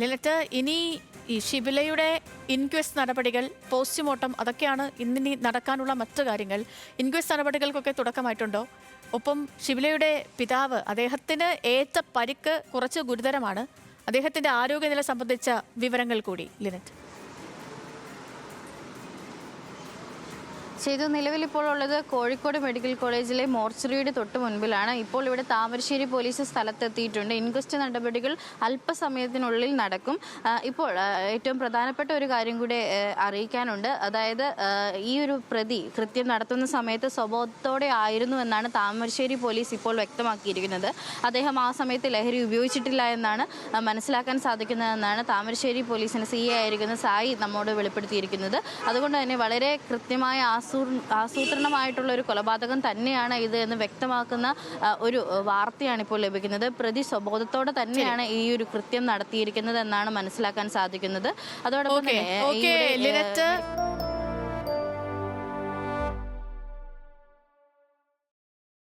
Lynette, ഇനി ഈ ഷിബിലയുടെ inquest നടപടികൾ, പോസ്റ്റ്മോർട്ടം, അതൊക്കെയാണ് ഇന്നിനി നടക്കാനുള്ള മറ്റു കാര്യങ്ങൾ. ഇൻക്വസ്റ്റ് നടപടികൾക്കൊക്കെ തുടക്കമായിട്ടുണ്ടോ? ഒപ്പം ഷിബിലയുടെ പിതാവ്, അദ്ദേഹത്തിന് ഏറ്റ പരിക്ക് കുറച്ച് ഗുരുതരമാണ്. അദ്ദേഹത്തിന്റെ ആരോഗ്യനില സംബന്ധിച്ച വിവരങ്ങൾ കൂടി ലിനറ്റ്. ചെയ്തു. നിലവിലിപ്പോൾ ഉള്ളത് കോഴിക്കോട് മെഡിക്കൽ കോളേജിലെ മോർച്ചറിയുടെ തൊട്ട് മുൻപിലാണ്. ഇപ്പോൾ ഇവിടെ താമരശ്ശേരി പോലീസ് സ്ഥലത്തെത്തിയിട്ടുണ്ട്. ഇൻക്വസ്റ്റ് നടപടികൾ അല്പസമയത്തിനുള്ളിൽ നടക്കും. ഇപ്പോൾ ഏറ്റവും പ്രധാനപ്പെട്ട ഒരു കാര്യം കൂടി അറിയിക്കാനുണ്ട്. അതായത് ഈ ഒരു പ്രതി കൃത്യം നടത്തുന്ന സമയത്ത് സ്വബോധത്തോടെ ആയിരുന്നു എന്നാണ് താമരശ്ശേരി പോലീസ് ഇപ്പോൾ വ്യക്തമാക്കിയിരിക്കുന്നത്. അദ്ദേഹം ആ സമയത്ത് ലഹരി ഉപയോഗിച്ചിട്ടില്ല എന്നാണ് മനസ്സിലാക്കാൻ സാധിക്കുന്നതെന്നാണ് താമരശ്ശേരി പോലീസിന് CI ആയിരിക്കുന്ന സായി നമ്മോട് വെളിപ്പെടുത്തിയിരിക്കുന്നത്. അതുകൊണ്ട് തന്നെ വളരെ കൃത്യമായ ആസൂത്രണമായിട്ടുള്ള ഒരു കൊലപാതകം തന്നെയാണ് ഇത് എന്ന് വ്യക്തമാക്കുന്ന ഒരു വാർത്തയാണ് ഇപ്പോൾ ലഭിക്കുന്നത്. പ്രതി സ്വബോധത്തോടെ തന്നെയാണ് ഈ ഒരു കൃത്യം നടത്തിയിരിക്കുന്നത് എന്നാണ് മനസ്സിലാക്കാൻ സാധിക്കുന്നത്. അതോടൊപ്പം തന്നെ